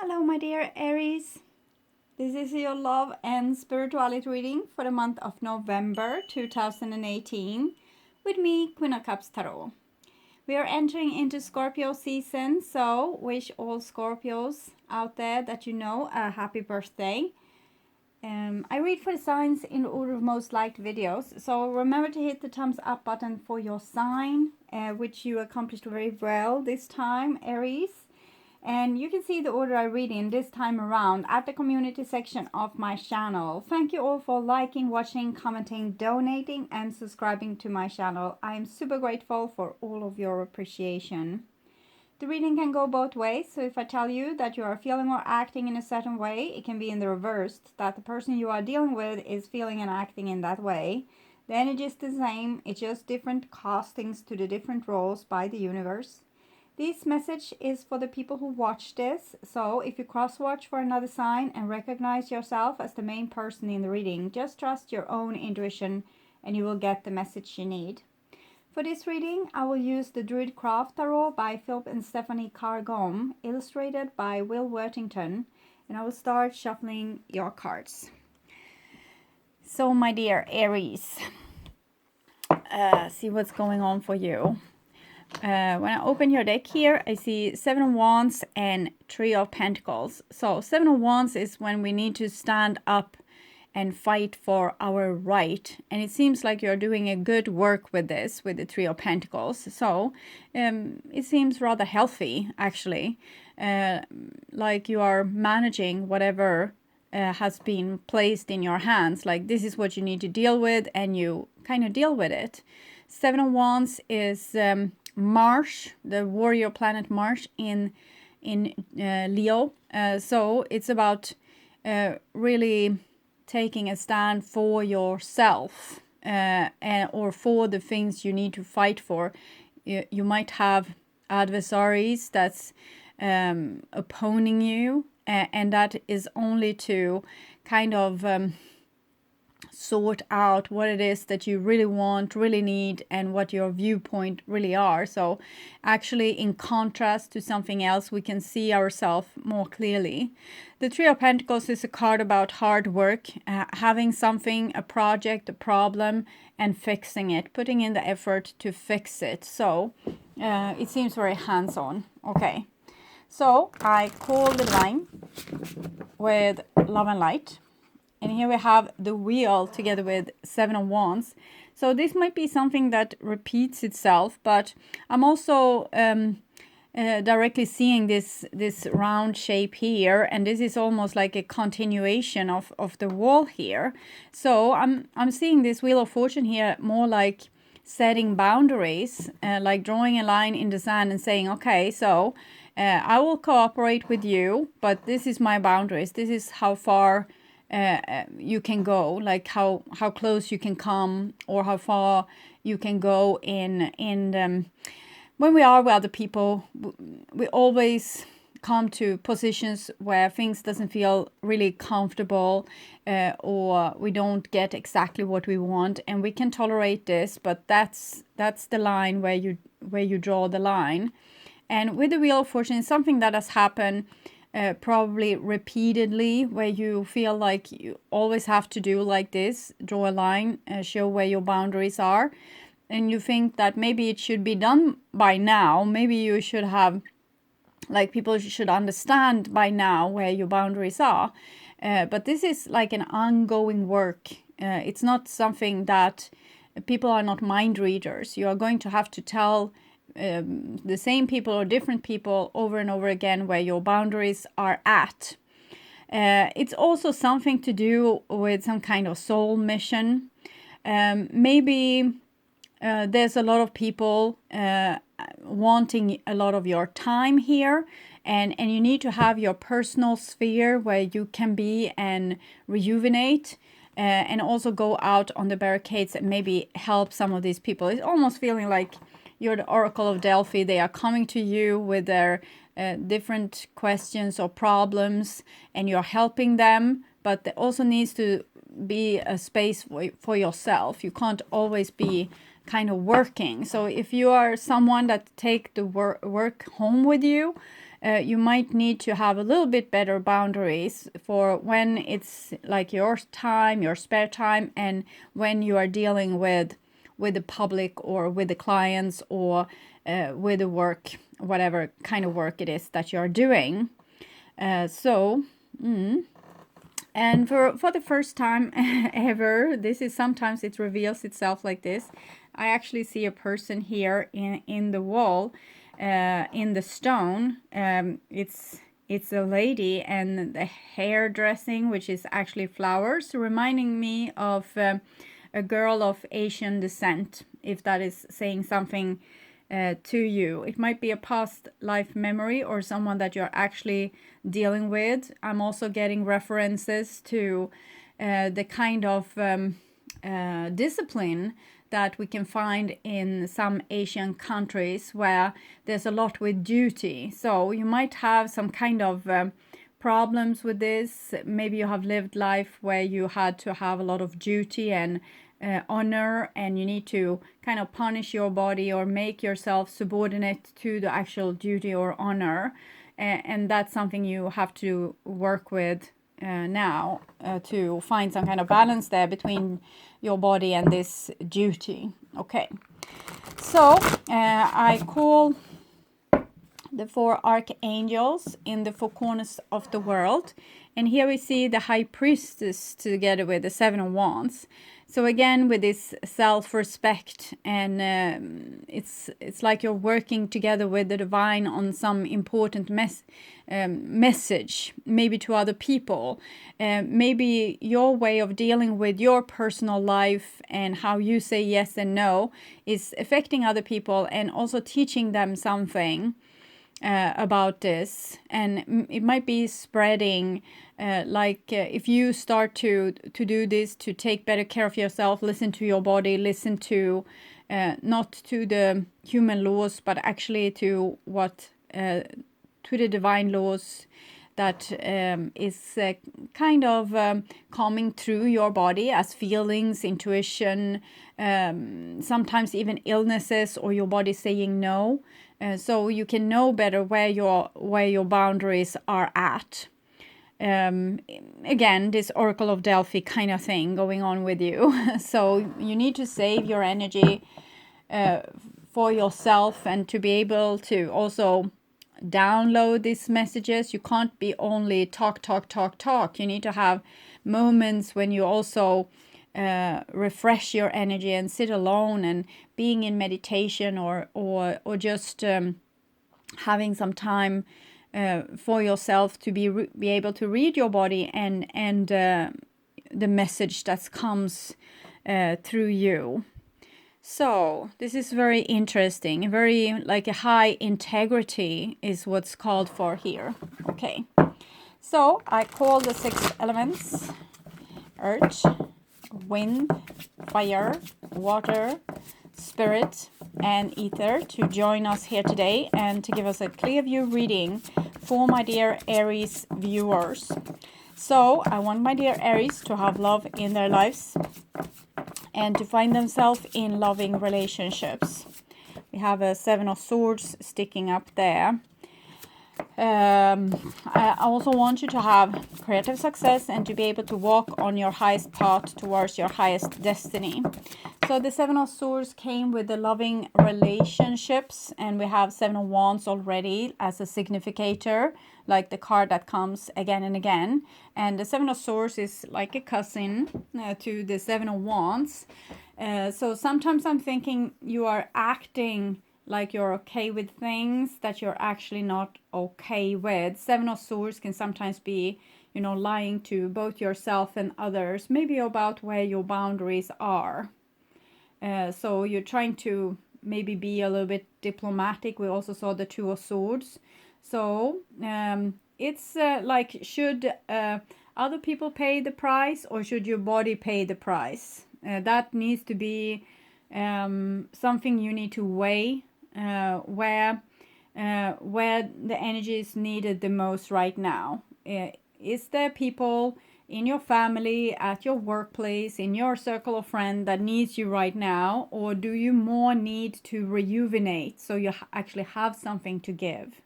Hello, my dear Aries. This is your love and spirituality reading for the month of November 2018 with me, Queen of Cups Tarot. We are entering into Scorpio season, so wish all Scorpios out there that you know a happy birthday. I read for the signs in order of most liked videos, so remember to hit the thumbs up button for your sign, which you accomplished very well this time, Aries. And you can see the order I read in this time around at the community section of my channel. Thank you all for liking, watching, commenting, donating, and subscribing to my channel. I am super grateful for all of your appreciation. The reading can go both ways, so if I tell you that you are feeling or acting in a certain way, it can be in the reverse, that the person you are dealing with is feeling and acting in that way. The energy is the same, it's just different castings to the different roles by the universe. This message is for the people who watch this, so if you cross-watch for another sign and recognize yourself as the main person in the reading, just trust your own intuition and you will get the message you need. For this reading, I will use the Druid Craft Tarot by Philip and Stephanie Cargom, illustrated by Will Worthington, and I will start shuffling your cards. So, my dear Aries, see what's going on for you. When I open your deck here, I see 7 of Wands and 3 of Pentacles. So 7 of Wands is when we need to stand up and fight for our right. And it seems like you're doing a good work with this, with the 3 of Pentacles. So it seems rather healthy, actually. Like you are managing whatever has been placed in your hands. Like this is what you need to deal with, and you kind of deal with it. 7 of Wands is Mars, the warrior planet Mars in Leo. So it's about really taking a stand for yourself or for the things you need to fight for. You might have adversaries that's opposing you, and that is only to kind of sort out what it is that you really want, really need, and what your viewpoint really are. So actually, in contrast to something else, we can see ourselves more clearly. The 3 of Pentacles is a card about hard work, having something, a project, a problem, and fixing it, putting in the effort to fix it. So it seems very hands-on. Okay, so I call the line with love and light. And here we have the wheel together with 7 of Wands. So this might be something that repeats itself, but I'm also directly seeing this round shape here, and this is almost like a continuation of the wall here. So I'm seeing this Wheel of Fortune here more like setting boundaries, like drawing a line in the sand and saying, okay, so I will cooperate with you, but this is my boundaries. This is how far you can go, like how close you can come, or how far you can go in when we are with other people. We always come to positions where things doesn't feel really comfortable, or we don't get exactly what we want, and we can tolerate this, but that's the line where you draw the line. And with the Wheel of Fortune, it's something that has happened probably repeatedly, where you feel like you always have to do like this, draw a line, show where your boundaries are, and you think that maybe it should be done by now. Maybe you should have, like, people should understand by now where your boundaries are, but this is like an ongoing work. It's not something that people are not mind readers. You are going to have to tell the same people or different people over and over again where your boundaries are at. It's also something to do with some kind of soul mission. Maybe there's a lot of people wanting a lot of your time here, and you need to have your personal sphere where you can be and rejuvenate, and also go out on the barricades and maybe help some of these people. It's almost feeling like you're the Oracle of Delphi. They are coming to you with their different questions or problems, and you're helping them, but there also needs to be a space for yourself. You can't always be kind of working. So if you are someone that take the work home with you, you might need to have a little bit better boundaries for when it's like your time, your spare time, and when you are dealing with the public or with the clients or with the work, whatever kind of work it is that you're doing. And for the first time ever, this is sometimes it reveals itself like this. I actually see a person here in the wall, in the stone. It's a lady, and the hairdressing, which is actually flowers, reminding me of a girl of Asian descent, if that is saying something to you. It might be a past life memory or someone that you're actually dealing with. I'm also getting references to the kind of discipline that we can find in some Asian countries where there's a lot with duty. So you might have some kind of problems with this. Maybe you have lived life where you had to have a lot of duty and honor, and you need to kind of punish your body or make yourself subordinate to the actual duty or honor. And that's something you have to work with now to find some kind of balance there between your body and this duty. Okay, so I call the 4 archangels in the 4 corners of the world, and here we see the high priestess together with the 7 of wands. So again, with this self-respect, and it's like you're working together with the divine on some important message, maybe to other people. Maybe your way of dealing with your personal life and how you say yes and no is affecting other people and also teaching them something about this. And it might be spreading, if you start to do this, to take better care of yourself, listen to your body, listen to not to the human laws, but actually to what to the divine laws that is kind of coming through your body as feelings, intuition, sometimes even illnesses or your body saying no. So you can know better where your boundaries are at. Again, this Oracle of Delphi kind of thing going on with you. So you need to save your energy for yourself, and to be able to also download these messages. You can't be only talk. You need to have moments when you also refresh your energy and sit alone and being in meditation or just having some time for yourself to be able to read your body and the message that comes through you. So this is very interesting. Very like a high integrity is what's called for here. Okay, so I call the 6 elements: earth, wind, fire, water, spirit, and ether to join us here today and to give us a clear view reading for my dear Aries viewers. So I want my dear Aries to have love in their lives and to find themselves in loving relationships. We have a 7 of Swords sticking up there. I also want you to have creative success and to be able to walk on your highest path towards your highest destiny. So the 7 of Swords came with the loving relationships, and we have 7 of Wands already as a significator, like the card that comes again and again. And the 7 of Swords is like a cousin to the 7 of Wands. So sometimes I'm thinking you are acting like you're okay with things that you're actually not okay with. 7 of Swords can sometimes be, lying to both yourself and others, maybe about where your boundaries are. So you're trying to maybe be a little bit diplomatic. We also saw the 2 of Swords. So it's like, should other people pay the price or should your body pay the price? That needs to be something you need to weigh. Where the energy is needed the most right now. Is there people in your family, at your workplace, in your circle of friends that needs you right now, or do you more need to rejuvenate so you actually have something to give?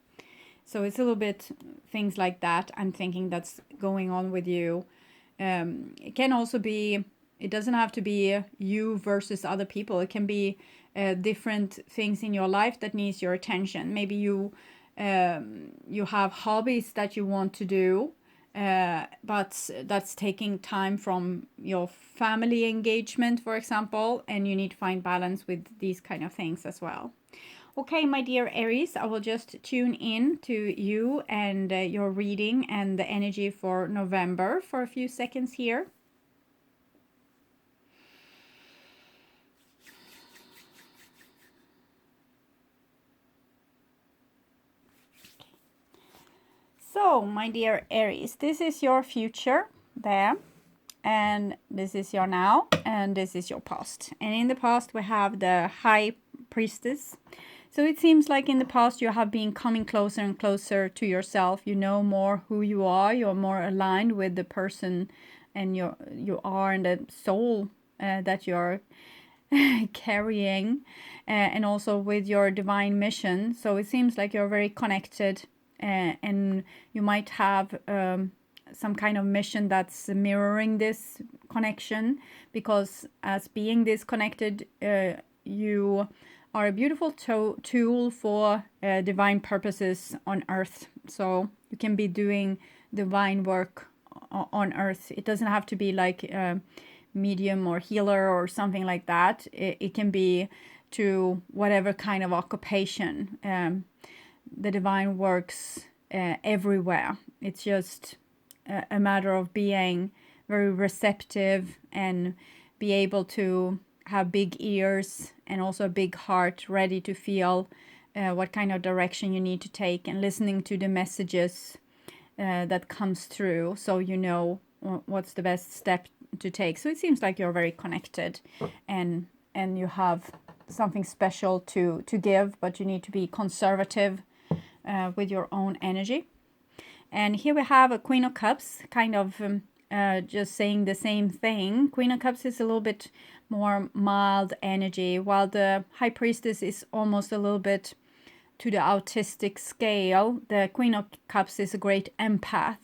So it's a little bit things like that I'm thinking that's going on with you. It can also be, it doesn't have to be you versus other people. It can be different things in your life that needs your attention. Maybe you have hobbies that you want to do, but that's taking time from your family engagement, for example, and you need to find balance with these kind of things as well. Okay, my dear Aries, I will just tune in to you and your reading and the energy for November for a few seconds here. So, my dear Aries, this is your future there, and this is your now, and this is your past. And in the past, we have the High Priestess. So it seems like in the past you have been coming closer and closer to yourself. You know more who you are. You're more aligned with the person and you are and the soul that you're carrying, and also with your divine mission. So it seems like you're very connected, and you might have some kind of mission that's mirroring this connection, because as being disconnected, you are a beautiful tool for divine purposes on earth. So you can be doing divine work on earth. It doesn't have to be like a medium or healer or something like that. It can be to whatever kind of occupation. The divine works everywhere. It's just a matter of being very receptive and be able to have big ears and also a big heart ready to feel what kind of direction you need to take, and listening to the messages that comes through, so you know what's the best step to take. So it seems like you're very connected, and you have something special to give, but you need to be conservative with your own energy. And here we have a Queen of Cups, kind of just saying the same thing. Queen of Cups is a little bit more mild energy, while the High Priestess is almost a little bit to the autistic scale. The Queen of Cups is a great empath,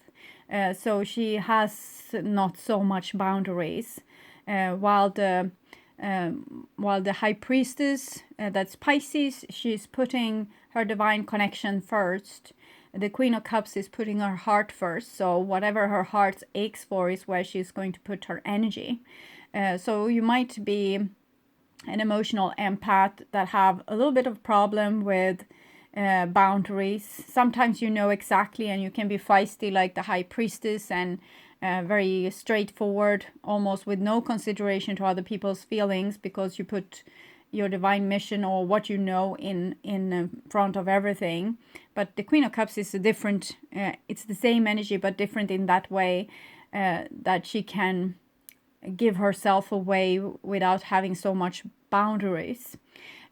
so she has not so much boundaries, while the High Priestess, that's Pisces, she's putting her divine connection first. The Queen of Cups is putting her heart first, so whatever her heart aches for is where she's going to put her energy. So you might be an emotional empath that have a little bit of problem with boundaries. Sometimes you know exactly, and you can be feisty like the High Priestess, and very straightforward, almost with no consideration to other people's feelings, because you put your divine mission or what you know in front of everything. But the Queen of Cups is a different, it's the same energy but different in that way, that she can give herself away without having so much boundaries.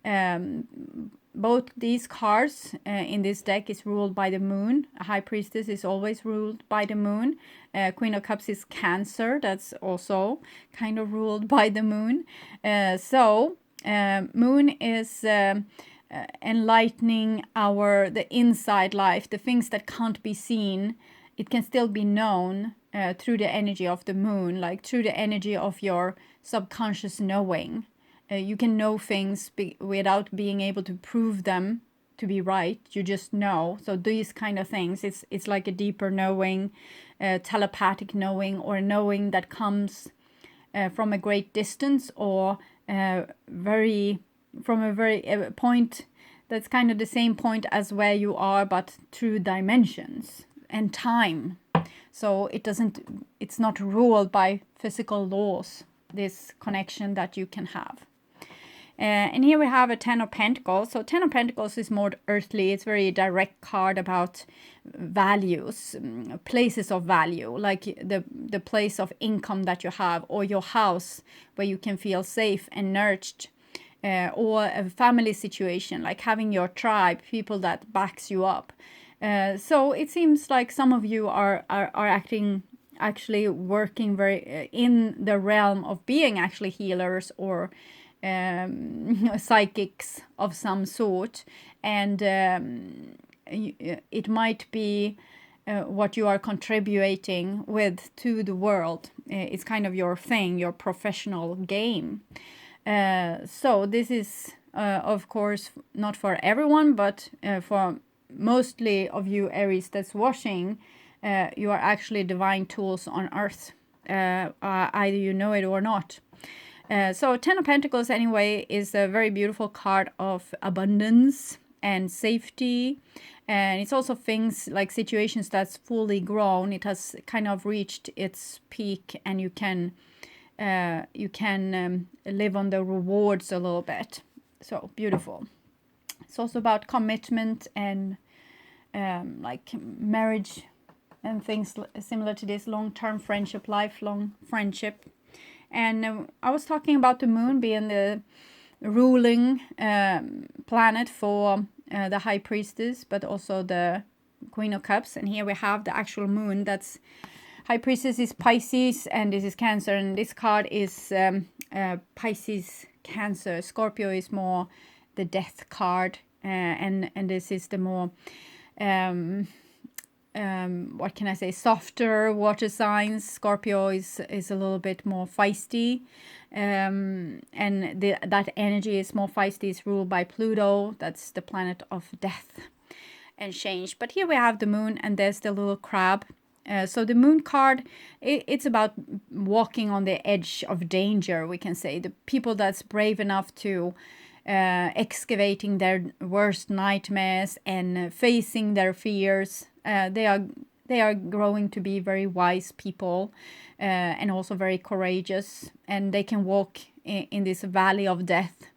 Both these cards in this deck is ruled by the moon. A High Priestess is always ruled by the moon. Queen of Cups is Cancer, that's also kind of ruled by the moon. So moon is enlightening the inside life, the things that can't be seen. It can still be known through the energy of the moon, like through the energy of your subconscious knowing. You can know things without being able to prove them to be right. You just know. So these kind of things, it's like a deeper knowing, telepathic knowing, or knowing that comes from a great distance, or from a very point that's kind of the same point as where you are, but through dimensions and time. So it's not ruled by physical laws, this connection that you can have. And here we have a Ten of Pentacles. So Ten of Pentacles is more earthly. It's very direct card about values, places of value, like the place of income that you have, or your house where you can feel safe and nurtured, or a family situation, like having your tribe, people that backs you up. So it seems like some of you are actually working very in the realm of being actually healers, or psychics of some sort, and it might be what you are contributing with to the world. It's kind of your thing, your professional game. So this is, of course, not for everyone, but for mostly of you Aries that's watching, you are actually divine tools on earth. Either you know it or not. So 10 of Pentacles anyway is a very beautiful card of abundance and safety. And it's also things like situations that's fully grown. It has kind of reached its peak, and you can live on the rewards a little bit. So beautiful. It's also about commitment and like marriage and things similar to this, long-term friendship, lifelong friendship. And I was talking about the moon being the ruling planet for the High Priestess, but also the Queen of Cups. And here we have the actual moon. That's High Priestess is Pisces, and this is Cancer. And this card is Pisces, Cancer. Scorpio is more the death card, and this is the more what can I say, softer water signs. Scorpio is a little bit more feisty, and that energy is more feisty. It's ruled by Pluto. That's the planet of death and change. But here we have the moon, and there's the little crab. So the moon card, it's about walking on the edge of danger, we can say. The people that's brave enough to excavating their worst nightmares and facing their fears. They are growing to be very wise people, and also very courageous, and they can walk in this valley of death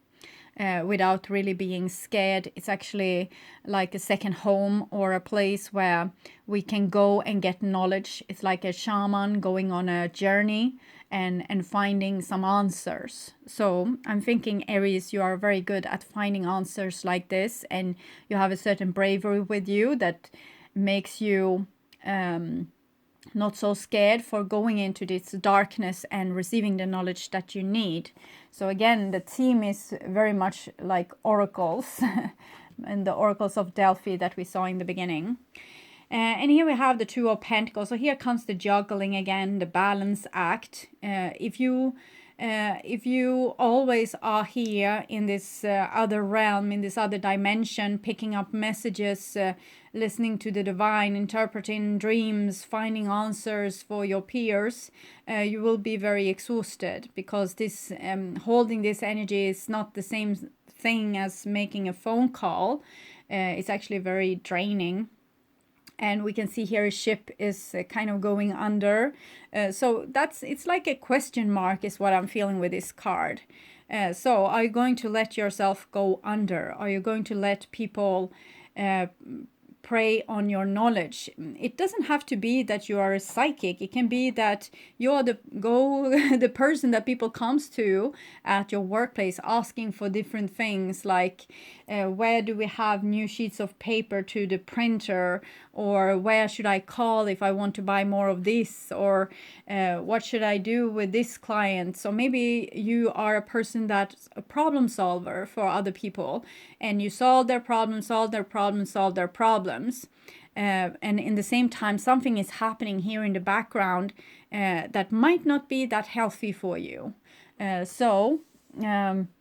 without really being scared. It's actually like a second home, or a place where we can go and get knowledge. It's like a shaman going on a journey and finding some answers. So I'm thinking, Aries, you are very good at finding answers like this, and you have a certain bravery with you that makes you not so scared for going into this darkness and receiving the knowledge that you need. So again, the theme is very much like oracles and the oracles of Delphi that we saw in the beginning. And here we have the Two of Pentacles. So here comes the juggling again, the balance act. If you always are here in this other realm, in this other dimension, picking up messages, listening to the divine, interpreting dreams, finding answers for your peers, you will be very exhausted, because this holding this energy is not the same thing as making a phone call. It's actually very draining. And we can see here a ship is kind of going under. So it's like a question mark is what I'm feeling with this card. So are you going to let yourself go under? Are you going to let people prey on your knowledge? It doesn't have to be that you are a psychic. It can be that you're the person that people comes to at your workplace asking for different things, like where do we have new sheets of paper to the printer, or where should I call if I want to buy more of this, or what should I do with this client? So maybe you are a person that's a problem solver for other people, and you solve their problems, solve their problems, solve their problems. And in the same time, something is happening here in the background that might not be that healthy for you. So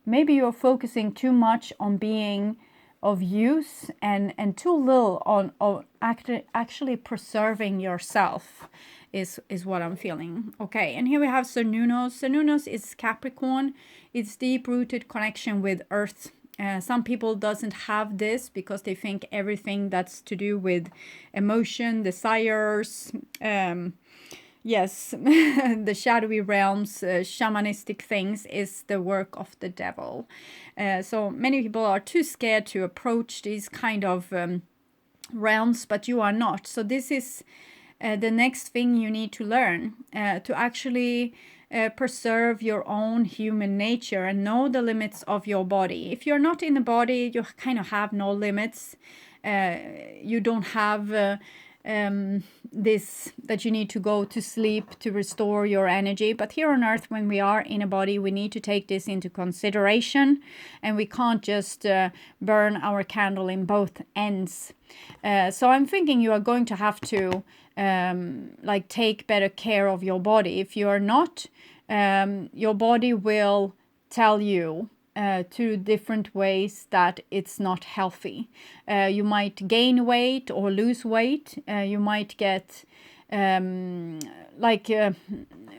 maybe you're focusing too much on being of use and too little on actually preserving yourself is what I'm feeling. Okay, and here we have Cernunnos. Cernunnos is Capricorn. It's deep-rooted connection with Earth. Some people doesn't have this because they think everything that's to do with emotion, desires, yes, the shadowy realms, shamanistic things is the work of the devil. So many people are too scared to approach these kind of realms, but you are not. So this is the next thing you need to learn, to actually preserve your own human nature and know the limits of your body. If you're not in the body, you kind of have no limits. You don't have this, that you need to go to sleep to restore your energy. But here on earth, when we are in a body, we need to take this into consideration, and we can't just burn our candle in both ends. So I'm thinking you are going to have to like take better care of your body. If you are not, your body will tell you 2 different ways that it's not healthy. You might gain weight or lose weight. You might get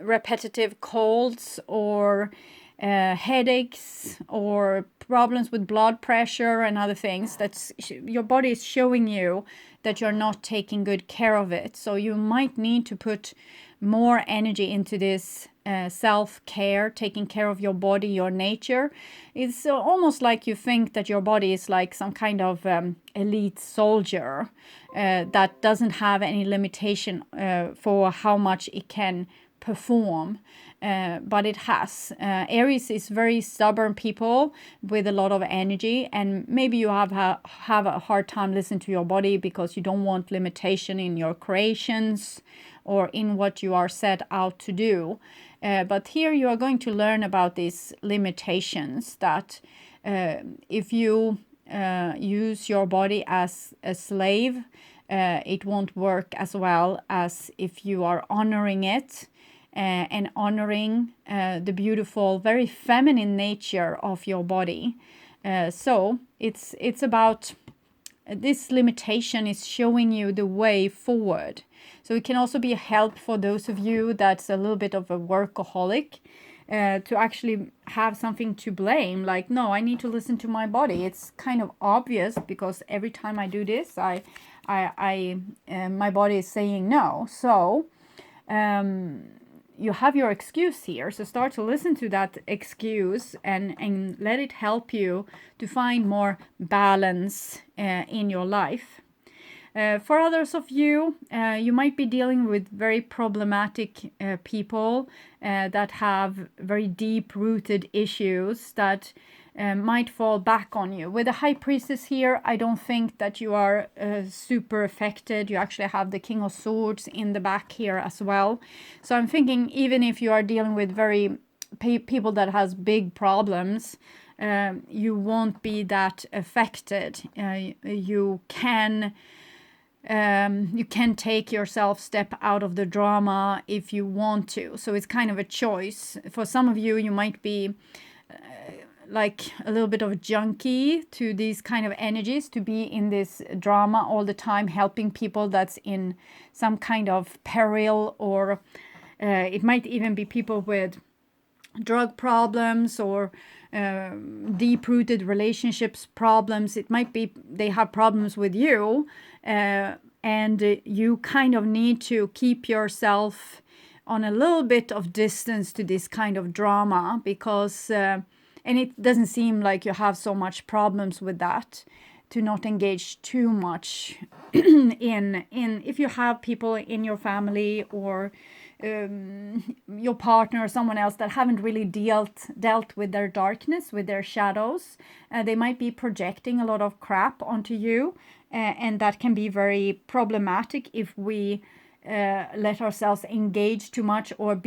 repetitive colds or headaches or problems with blood pressure and other things. That's your body is showing you that you're not taking good care of it. So you might need to put more energy into this self-care, taking care of your body, your nature. It's almost like you think that your body is like some kind of elite soldier that doesn't have any limitation for how much it can perform. But it has. Aries is very stubborn people with a lot of energy, and maybe you have a hard time listening to your body because you don't want limitation in your creations or in what you are set out to do. But here you are going to learn about these limitations, that if you use your body as a slave, it won't work as well as if you are honoring it and honoring the beautiful, very feminine nature of your body. So it's about this limitation is showing you the way forward. So it can also be a help for those of you that's a little bit of a workaholic, to actually have something to blame. Like, no, I need to listen to my body. It's kind of obvious because every time I do this, my body is saying no. So you have your excuse here. So start to listen to that excuse and let it help you to find more balance in your life. For others of you, you might be dealing with very problematic people that have very deep-rooted issues that might fall back on you. With the High Priestess here, I don't think that you are super affected. You actually have the King of Swords in the back here as well. So I'm thinking even if you are dealing with very people that has big problems, you won't be that affected. You can take yourself, step out of the drama if you want to. So it's kind of a choice. For some of you, you might be like a little bit of a junkie to these kind of energies, to be in this drama all the time, helping people that's in some kind of peril, or it might even be people with drug problems or deep-rooted relationships problems. It might be they have problems with you, and you kind of need to keep yourself on a little bit of distance to this kind of drama, because and it doesn't seem like you have so much problems with that, to not engage too much in if you have people in your family or your partner or someone else that haven't really dealt with their darkness, with their shadows. They might be projecting a lot of crap onto you, and that can be very problematic if we let ourselves engage too much, or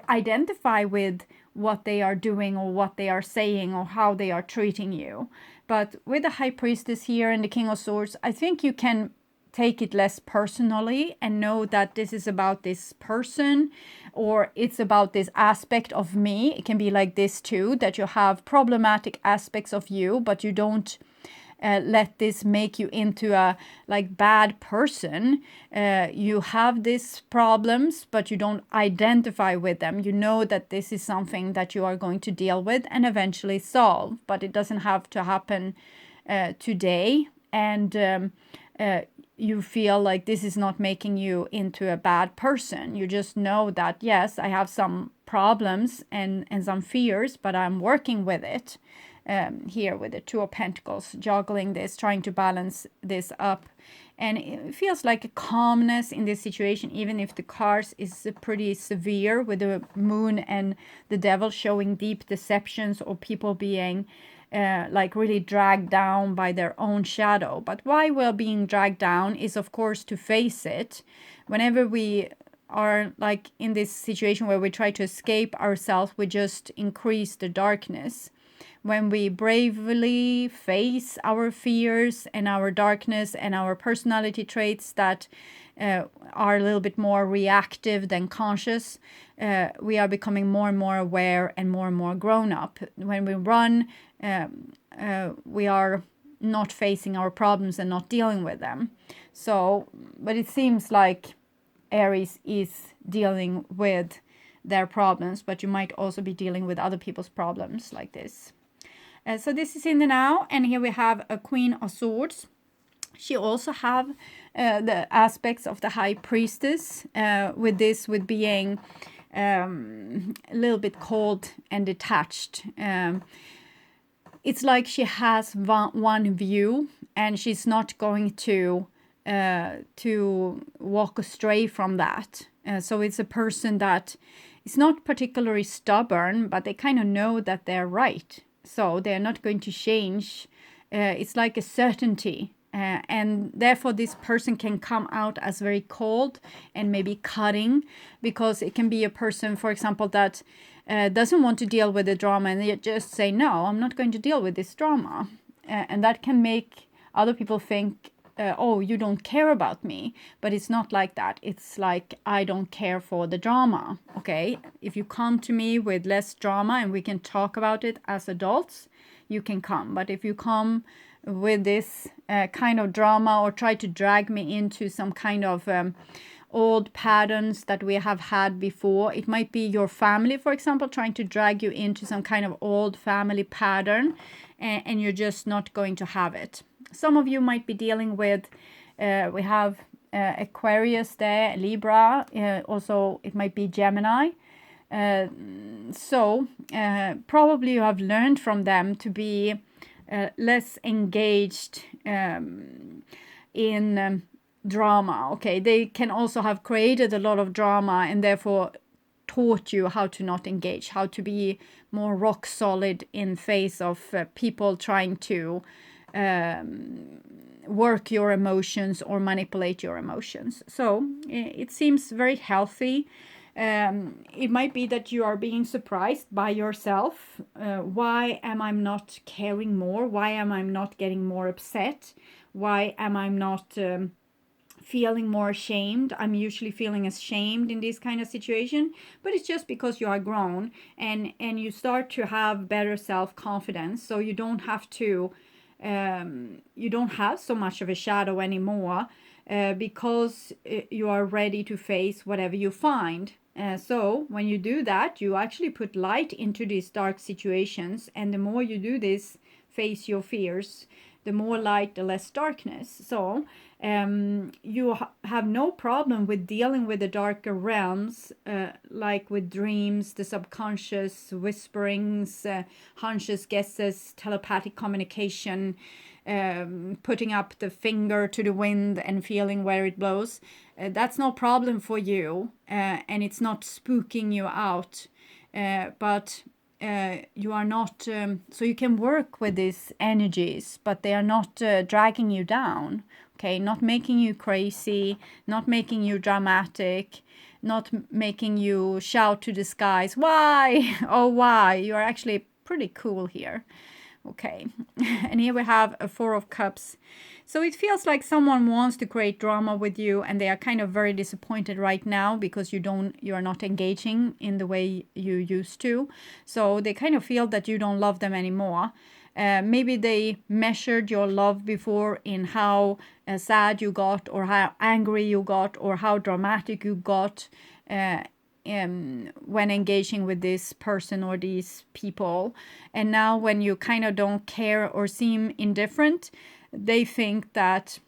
identify with what they are doing or what they are saying or how they are treating you. But with the High Priestess here and the King of Swords, I think you can take it less personally and know that this is about this person, or it's about this aspect of me. It can be like this too, that you have problematic aspects of you, but you don't let this make you into a bad person. You have these problems, but you don't identify with them. You know that this is something that you are going to deal with and eventually solve, but it doesn't have to happen today. And you feel like this is not making you into a bad person. You just know that, yes, I have some problems and some fears, but I'm working with it. Here with the Two of Pentacles, juggling this, trying to balance this up. And it feels like a calmness in this situation, even if the cards is pretty severe, with the Moon and the Devil showing deep deceptions, or people being like really dragged down by their own shadow. But why we're being dragged down is, of course, to face it. Whenever we are like in this situation where we try to escape ourselves, we just increase the darkness. When we bravely face our fears and our darkness and our personality traits that are a little bit more reactive than conscious, we are becoming more and more aware and more grown up. When we run, we are not facing our problems and not dealing with them. So, but it seems like Aries is dealing with their problems, but you might also be dealing with other people's problems like this. So this is in the now, and here we have a Queen of Swords. She also have the aspects of the High Priestess, with being a little bit cold and detached. It's like she has one view, and she's not going to walk astray from that. So it's a person that is not particularly stubborn, but they kind of know that they're right. So they're not going to change. It's like a certainty. And therefore this person can come out as very cold and maybe cutting, because it can be a person, for example, that doesn't want to deal with the drama, and they just say, no, I'm not going to deal with this drama. And that can make other people think, oh, you don't care about me. But it's not like that. It's like, I don't care for the drama. Okay, if you come to me with less drama and we can talk about it as adults, you can come. But if you come with this kind of drama, or try to drag me into some kind of old patterns that we have had before, it might be your family, for example, trying to drag you into some kind of old family pattern, and you're just not going to have it. Some of you might be dealing with, we have Aquarius there, Libra, also it might be Gemini. So probably you have learned from them to be less engaged in drama. Okay, they can also have created a lot of drama and therefore taught you how to not engage, how to be more rock solid in face of people trying to work your emotions or manipulate your emotions. So it seems very healthy. It might be that you are being surprised by yourself. Why am I not caring more? Why am I not getting more upset? Why am I not feeling more ashamed? I'm usually feeling ashamed in this kind of situation, but it's just because you are grown and you start to have better self-confidence. So you don't have to you don't have so much of a shadow anymore, because you are ready to face whatever you find. So when you do that, you actually put light into these dark situations, and the more you do this, face your fears, the more light, the less darkness. So you have no problem with dealing with the darker realms, like with dreams, the subconscious, whisperings, hunches, guesses, telepathic communication, putting up the finger to the wind and feeling where it blows. That's no problem for you, and it's not spooking you out. But you are not, so you can work with these energies, but they are not dragging you down. Okay, not making you crazy, not making you dramatic, not making you shout to the skies, why? Oh, why? You are actually pretty cool here. Okay, and here we have a Four of Cups. So it feels like someone wants to create drama with you, and they are kind of very disappointed right now because you are not engaging in the way you used to. So they kind of feel that you don't love them anymore. Maybe they measured your love before in how sad you got, or how angry you got, or how dramatic you got when engaging with this person or these people. And now when you kind of don't care or seem indifferent, they think that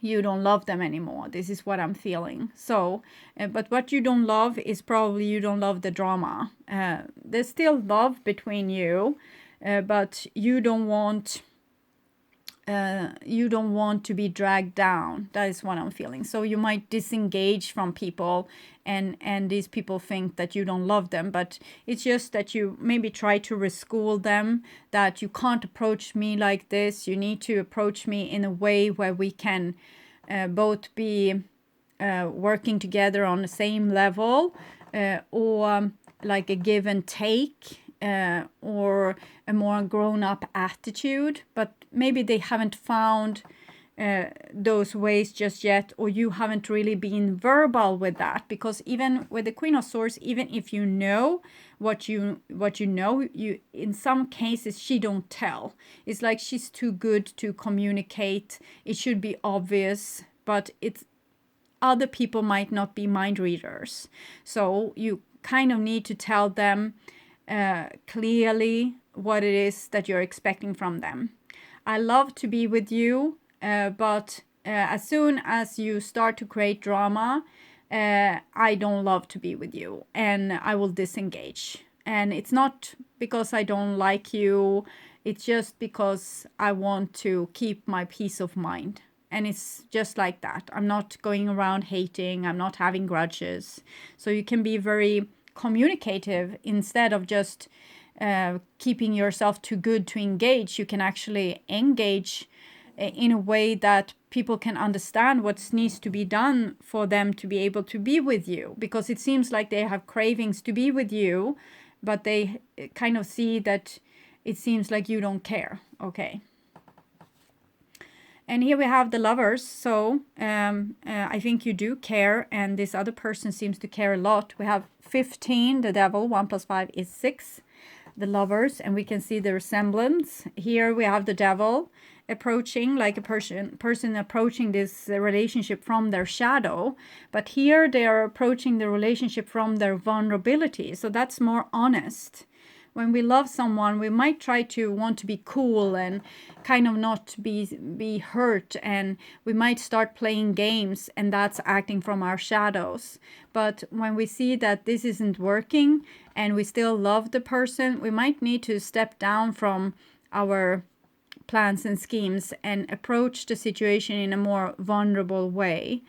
you don't love them anymore. This is what I'm feeling. So, but what you don't love is probably you don't love the drama. There's still love between you, but you don't want you don't want to be dragged down. That is what I'm feeling. So you might disengage from people, and these people think that you don't love them, but it's just that you maybe try to reschool them, that you can't approach me like this. You need to approach me in a way where we can both be working together on the same level, or like a give and take, or a more grown-up attitude, but maybe they haven't found those ways just yet, or you haven't really been verbal with that, because even with the Queen of Swords, even if you know what you know, you in some cases she don't tell. It's like she's too good to communicate. It should be obvious, but it's other people might not be mind readers, so you kind of need to tell them clearly what it is that you're expecting from them. I love to be with you, but as soon as you start to create drama, I don't love to be with you, and I will disengage. And it's not because I don't like you, it's just because I want to keep my peace of mind. And it's just like that. I'm not going around hating, I'm not having grudges. So you can be very communicative instead of just keeping yourself too good to engage. You can actually engage in a way that people can understand what needs to be done for them to be able to be with you, because it seems like they have cravings to be with you, but they kind of see that it seems like you don't care. Okay. And here we have the Lovers. So I think you do care, and this other person seems to care a lot. We have 15, the Devil, 1 + 5 is 6, the Lovers, and we can see the resemblance. Here we have the Devil approaching, like a person approaching this relationship from their shadow, but here they are approaching the relationship from their vulnerability. So that's more honest. When we love someone, we might try to want to be cool and kind of not be hurt, and we might start playing games, and that's acting from our shadows. But when we see that this isn't working and we still love the person, we might need to step down from our plans and schemes and approach the situation in a more vulnerable way.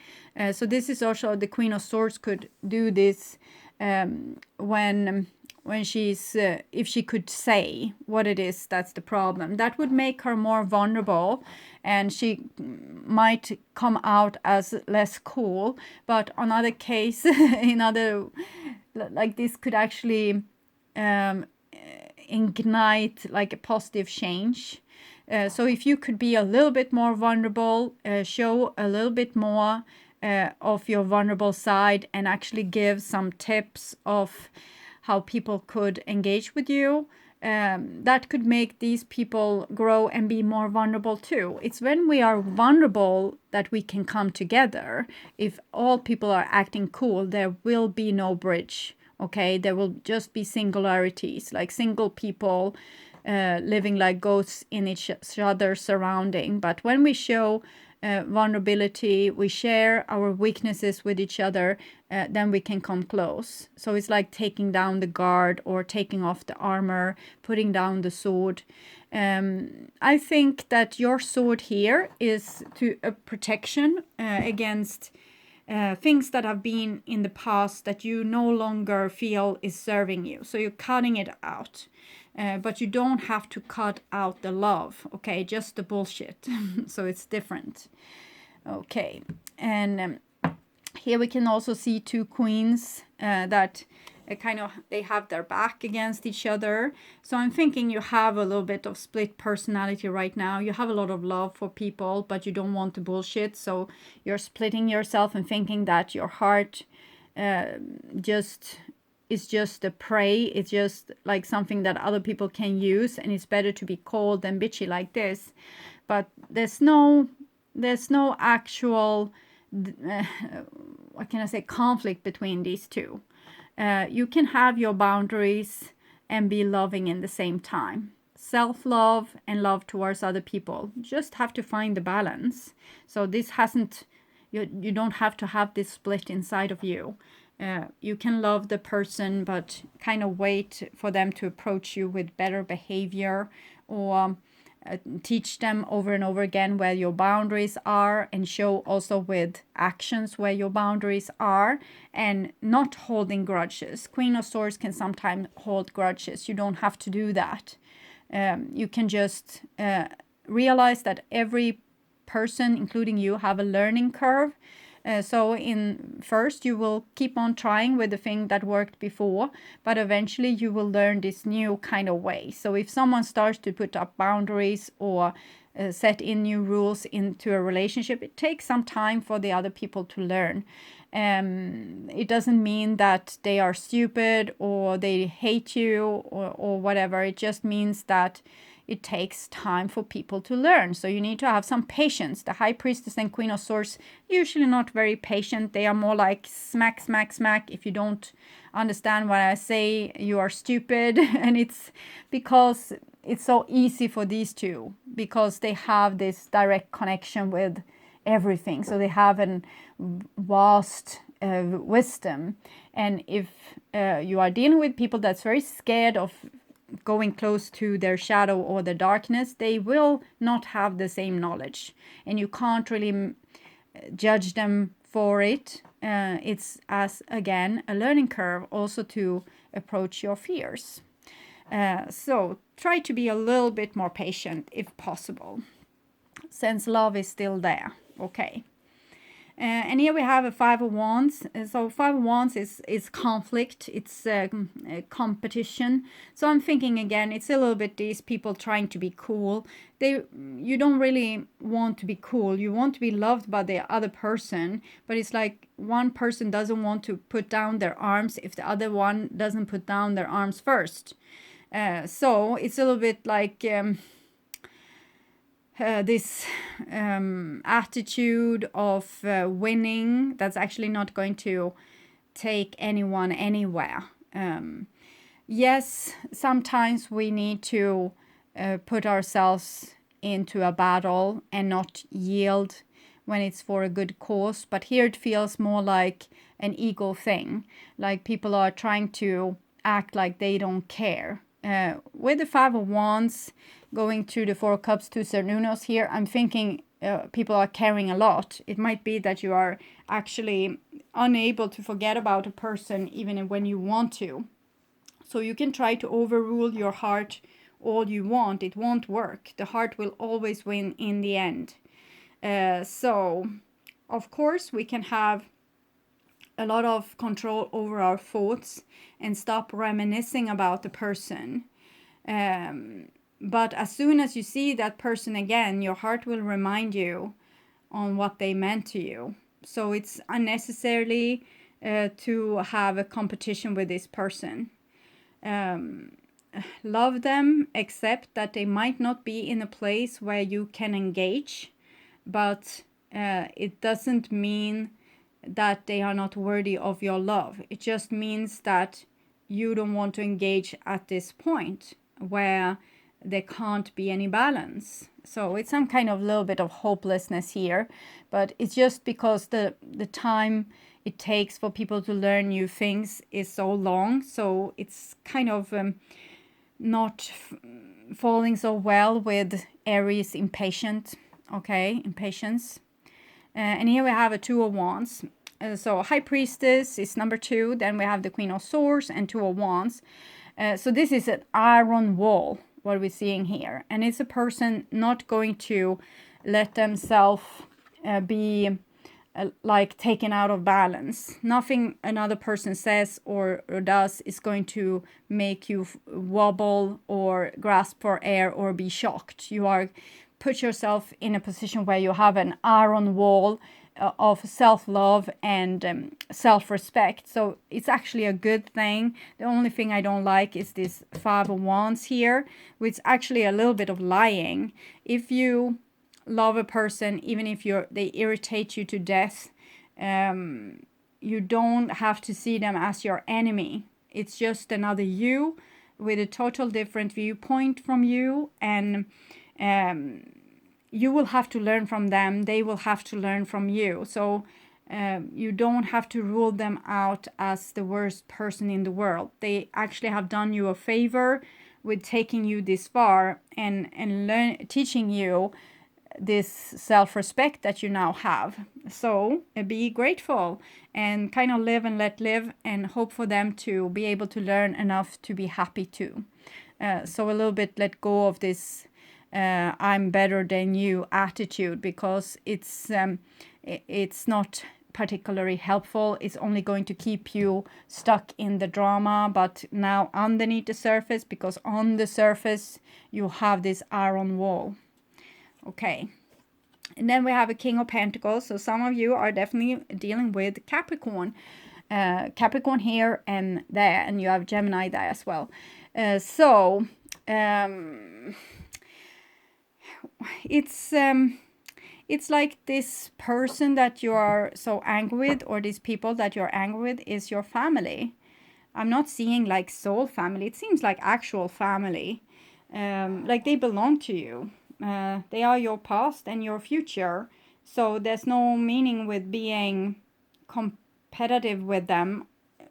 So this is also, the Queen of Swords could do this when she's if she could say what it is that's the problem. That would make her more vulnerable, and she might come out as less cool. But on other case, in other, like, this could actually ignite like a positive change. So if you could be a little bit more vulnerable, show a little bit more of your vulnerable side, and actually give some tips of how people could engage with you, that could make these people grow and be more vulnerable too. It's when we are vulnerable that we can come together. If all people are acting cool, there will be no bridge. Okay, there will just be singularities, like single people living like ghosts in each other's surrounding. But when we show vulnerability, we share our weaknesses with each other, then we can come close. So it's like taking down the guard, or taking off the armor, putting down the sword. I think that your sword here is to a protection against things that have been in the past that you no longer feel is serving you. So you're cutting it out. But you don't have to cut out the love, okay? Just the bullshit. So it's different. Okay, and here we can also see two queens that kind of, they have their back against each other. So I'm thinking you have a little bit of split personality right now. You have a lot of love for people, but you don't want the bullshit. So you're splitting yourself and thinking that your heart it's just a prey. It's just like something that other people can use, and it's better to be cold than bitchy like this. But there's no actual what can I say, conflict between these two. You can have your boundaries and be loving in the same time. Self-love and love towards other people. You just have to find the balance. So this hasn't, you don't have to have this split inside of you. You can love the person, but kind of wait for them to approach you with better behavior, or teach them over and over again where your boundaries are, and show also with actions where your boundaries are, and not holding grudges. Queen of Swords can sometimes hold grudges. You don't have to do that. You can just realize that every person, including you, have a learning curve. So in first you will keep on trying with the thing that worked before, but eventually you will learn this new kind of way. So if someone starts to put up boundaries or set in new rules into a relationship, it takes some time for the other people to learn. It doesn't mean that they are stupid or they hate you or whatever. It just means that it takes time for people to learn. So you need to have some patience. The High Priestess and Queen of Swords, usually not very patient. They are more like smack, smack, smack. If you don't understand what I say, you are stupid. And it's because it's so easy for these two, because they have this direct connection with everything. So they have a vast wisdom. And if you are dealing with people that's very scared of going close to their shadow or the darkness, they will not have the same knowledge, and you can't really judge them for it. It's, as again, a learning curve also to approach your fears. So try to be a little bit more patient if possible, since love is still there. Okay. And here we have a Five of Wands. So Five of Wands is conflict. It's competition. So I'm thinking again, it's a little bit these people trying to be cool. You don't really want to be cool. You want to be loved by the other person. But it's like one person doesn't want to put down their arms if the other one doesn't put down their arms first. So it's a little bit like this attitude of winning that's actually not going to take anyone anywhere. Yes, sometimes we need to put ourselves into a battle and not yield when it's for a good cause, but here it feels more like an ego thing, like people are trying to act like they don't care. With the Five of Wands going to the Four of Cups to Cernunnos here, I'm thinking people are caring a lot. It might be that you are actually unable to forget about a person even when you want to. So you can try to overrule your heart all you want. It won't work. The heart will always win in the end. So, of course, we can have a lot of control over our thoughts and stop reminiscing about the person. But as soon as you see that person again, your heart will remind you on what they meant to you. So it's unnecessarily to have a competition with this person. Love them, accept that they might not be in a place where you can engage, but it doesn't mean that they are not worthy of your love. It just means that you don't want to engage at this point where there can't be any balance. So it's some kind of little bit of hopelessness here, but it's just because the time it takes for people to learn new things is so long. So it's kind of not falling so well with Aries impatience. And here we have a Two of Wands. So High Priestess is number 2. Then we have the Queen of Swords and Two of Wands. So this is an iron wall, what we're seeing here. And it's a person not going to let themselves be like taken out of balance. Nothing another person says or does is going to make you wobble or grasp for air or be shocked. You are put yourself in a position where you have an iron wall of self-love and self-respect. So it's actually a good thing. The only thing I don't like is this Five of Wands here, which is actually a little bit of lying. If you love a person, even if they irritate you to death, you don't have to see them as your enemy. It's just another you with a total different viewpoint from you, and you will have to learn from them. They will have to learn from you. So you don't have to rule them out as the worst person in the world. They actually have done you a favor with taking you this far and teaching you this self-respect that you now have. So be grateful and kind of live and let live, and hope for them to be able to learn enough to be happy too. So a little bit let go of this I'm better than you attitude, because it's not particularly helpful. It's only going to keep you stuck in the drama, but now underneath the surface, because on the surface you have this iron wall. Okay. And then we have a King of Pentacles. So some of you are definitely dealing with Capricorn. Capricorn here and there, and you have Gemini there as well. It's like this person that you are so angry with, or these people that you're angry with, is your family. I'm not seeing like soul family. It seems like actual family. Like they belong to you. They are your past and your future. So there's no meaning with being competitive with them.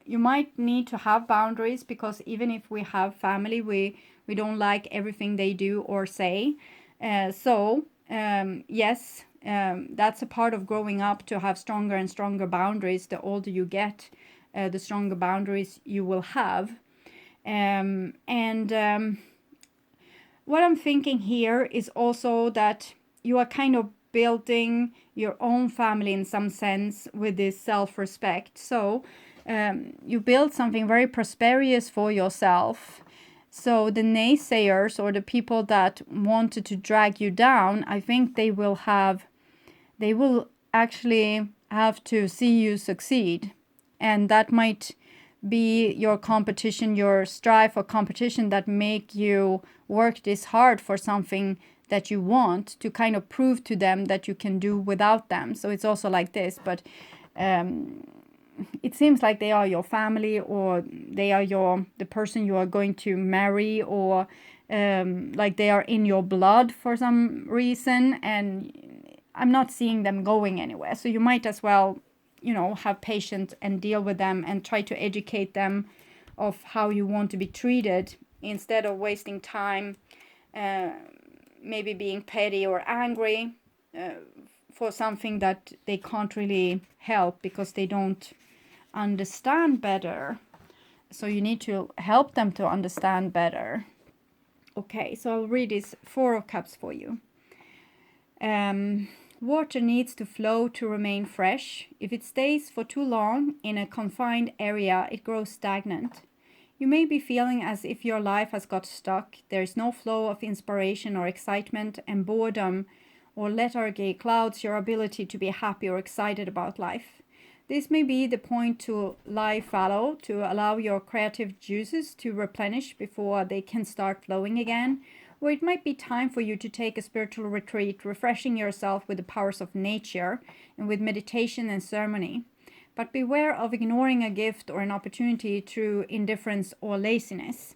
You might need to have boundaries, because even if we have family, we don't like everything they do or say. Yes, that's a part of growing up, to have stronger and stronger boundaries. The older you get, the stronger boundaries you will have. What I'm thinking here is also that you are kind of building your own family in some sense with this self-respect. So you build something very prosperous for yourself. So the naysayers, or the people that wanted to drag you down, I think they will actually have to see you succeed. And that might be your competition, your strive for competition, that make you work this hard for something that you want, to kind of prove to them that you can do without them. So it's also like this, but it seems like they are your family, or they are the person you are going to marry, or like they are in your blood for some reason, and I'm not seeing them going anywhere. So you might as well, have patience and deal with them, and try to educate them of how you want to be treated, instead of wasting time maybe being petty or angry for something that they can't really help, because they don't understand better. So you need to help them to understand better. Okay, so I'll read this 4 of Cups for you. Water needs to flow to remain fresh. If it stays for too long in a confined area, it grows stagnant. You may be feeling as if your life has got stuck. There is no flow of inspiration or excitement, and boredom or lethargy clouds your ability to be happy or excited about life. This may be the point to lie fallow, to allow your creative juices to replenish before they can start flowing again, or it might be time for you to take a spiritual retreat, refreshing yourself with the powers of nature and with meditation and ceremony. But beware of ignoring a gift or an opportunity through indifference or laziness.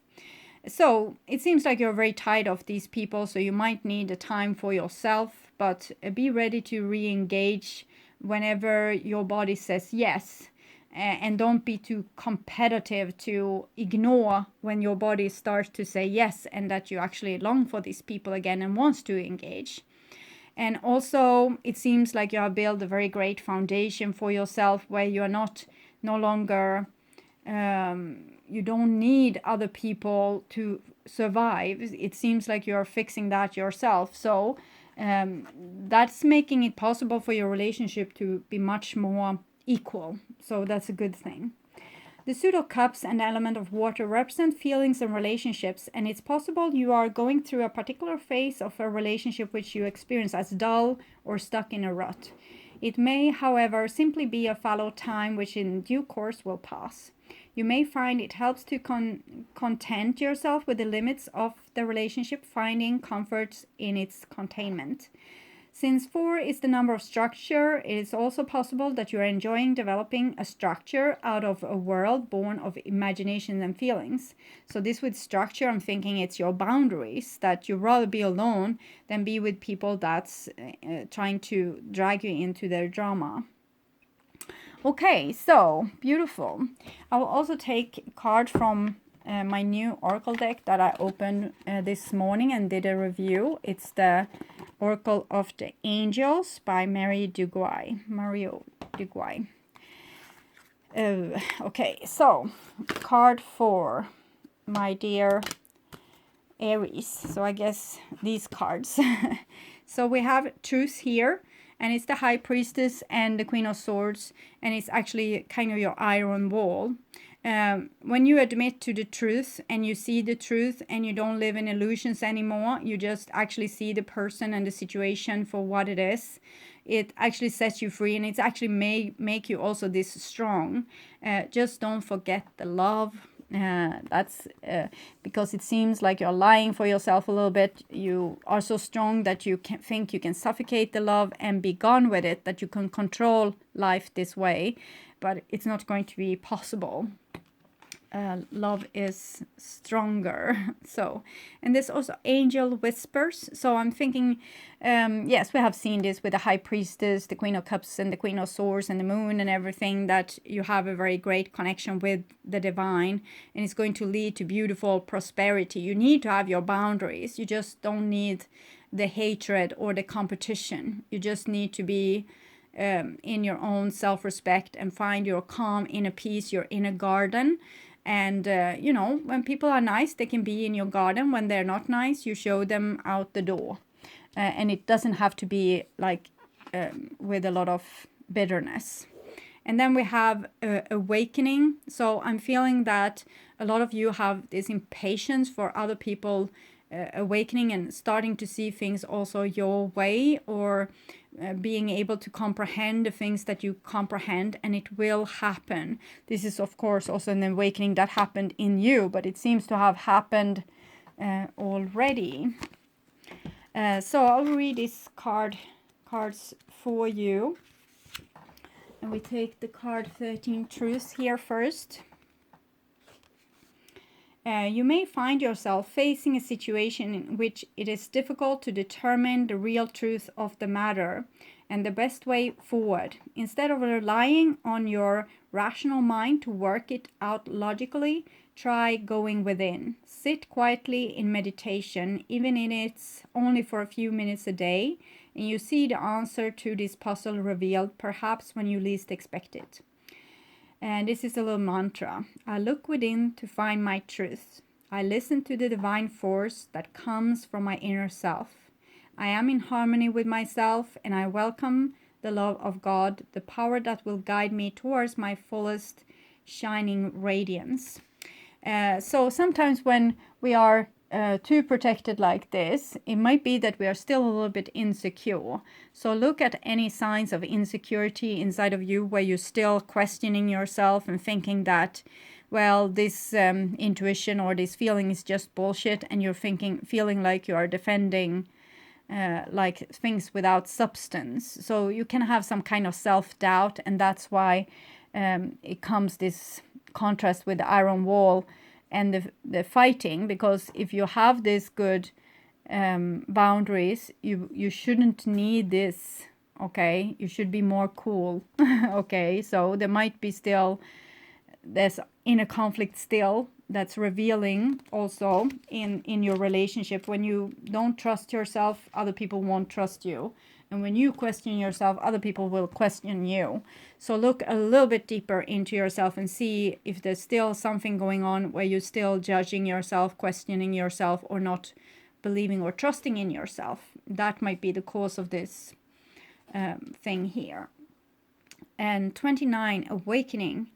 So it seems like you're very tired of these people, so you might need a time for yourself, but be ready to re-engage whenever your body says yes. And don't be too competitive to ignore when your body starts to say yes, and that you actually long for these people again and wants to engage. And also, it seems like you have built a very great foundation for yourself, where you are no longer, you don't need other people to survive. It seems like you're fixing that yourself. So that's making it possible for your relationship to be much more equal. So that's a good thing. The Suit of Cups and the element of water represent feelings and relationships, and it's possible you are going through a particular phase of a relationship which you experience as dull or stuck in a rut. It may, however, simply be a fallow time which in due course will pass. You may find it helps to content yourself with the limits of the relationship, finding comfort in its containment. Since 4 is the number of structure, it is also possible that you are enjoying developing a structure out of a world born of imagination and feelings. So this with structure, I'm thinking it's your boundaries, that you'd rather be alone than be with people that's trying to drag you into their drama. Okay, so beautiful. I will also take a card from my new Oracle deck that I opened this morning and did a review. It's the Oracle of the Angels by Mario Duguay. Okay, so card 4, my dear Aries. So I guess these cards. So we have Truth here, and it's the High Priestess and the Queen of Swords, and it's actually kind of your iron wall. When you admit to the truth and you see the truth and you don't live in illusions anymore, you just actually see the person and the situation for what it is. It actually sets you free, and it's actually make you also this strong. Just don't forget the love. That's because it seems like you're lying for yourself a little bit. You are so strong that you can think you can suffocate the love and be gone with it, that you can control life this way, but it's not going to be possible. Love is stronger. So, and there's also angel whispers. So I'm thinking, yes, we have seen this with the High Priestess, the Queen of Cups, and the Queen of Swords, and the Moon, and everything, that you have a very great connection with the divine, and it's going to lead to beautiful prosperity. You need to have your boundaries. You just don't need the hatred or the competition. You just need to be in your own self-respect and find your calm inner peace, your inner garden. And, you know, when people are nice, they can be in your garden. When they're not nice, you show them out the door. And it doesn't have to be like with a lot of bitterness. And then we have awakening. So I'm feeling that a lot of you have this impatience for other people awakening and starting to see things also your way, or being able to comprehend the things that you comprehend, and it will happen. This is of course also an awakening that happened in you, but it seems to have happened already. So I'll read these cards for you, and we take the card 13 Truths here first. You may find yourself facing a situation in which it is difficult to determine the real truth of the matter and the best way forward. Instead of relying on your rational mind to work it out logically, try going within. Sit quietly in meditation, even if it's only for a few minutes a day, and you see the answer to this puzzle revealed perhaps when you least expect it. And this is a little mantra. I look within to find my truth. I listen to the divine force that comes from my inner self. I am in harmony with myself, and I welcome the love of God, the power that will guide me towards my fullest shining radiance. So sometimes when we are too protected like this, it might be that we are still a little bit insecure. So look at any signs of insecurity inside of you where you're still questioning yourself and thinking that, well, this intuition or this feeling is just bullshit, and you're feeling like you are defending like things without substance. So you can have some kind of self-doubt, and that's why it comes this contrast with the iron wall and the fighting, because if you have this good boundaries, you shouldn't need this. Okay, you should be more cool. Okay, so there might be still there's inner conflict still that's revealing also in your relationship. When you don't trust yourself, other people won't trust you, and when you question yourself, other people will question you. So look a little bit deeper into yourself and see if there's still something going on where you're still judging yourself, questioning yourself, or not believing or trusting in yourself. That might be the cause of this thing here. And 29, awakening.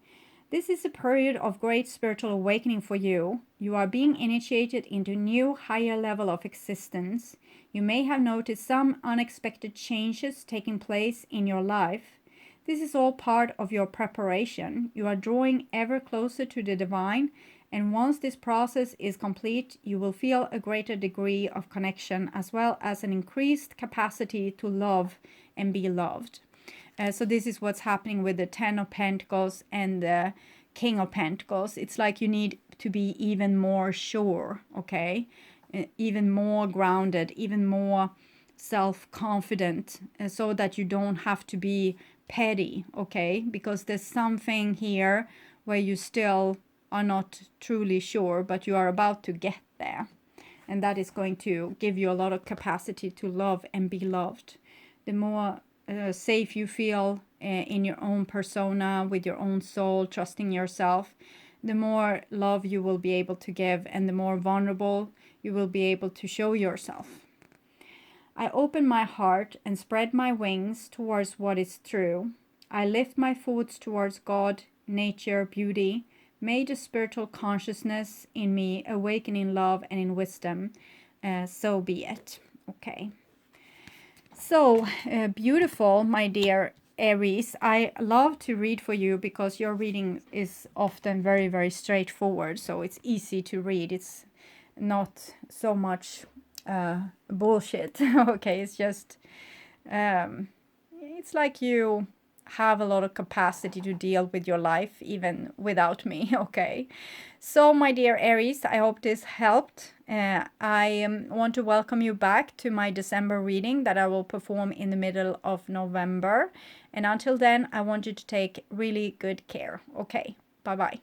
This is a period of great spiritual awakening for you. You are being initiated into a new, higher level of existence. You may have noticed some unexpected changes taking place in your life. This is all part of your preparation. You are drawing ever closer to the divine, and once this process is complete, you will feel a greater degree of connection, as well as an increased capacity to love and be loved. So this is what's happening with the 10 of Pentacles and the King of Pentacles. It's like you need to be even more sure, okay? Even more grounded, even more self-confident, so that you don't have to be petty, okay? Because there's something here where you still are not truly sure, but you are about to get there. And that is going to give you a lot of capacity to love and be loved. The more safe you feel in your own persona, with your own soul, trusting yourself, the more love you will be able to give, and the more vulnerable you will be able to show yourself. I open my heart and spread my wings towards what is true. I lift my thoughts towards God, nature, beauty. May the spiritual consciousness in me awaken in love and in wisdom. So be it. Okay. So beautiful, my dear Aries. I love to read for you because your reading is often very, very straightforward. So it's easy to read. It's not so much bullshit. Okay, it's just, it's like you have a lot of capacity to deal with your life even without me. Okay, so my dear Aries, I hope this helped. I want to welcome you back to my December reading that I will perform in the middle of November, and until then I want you to take really good care. Okay, bye bye.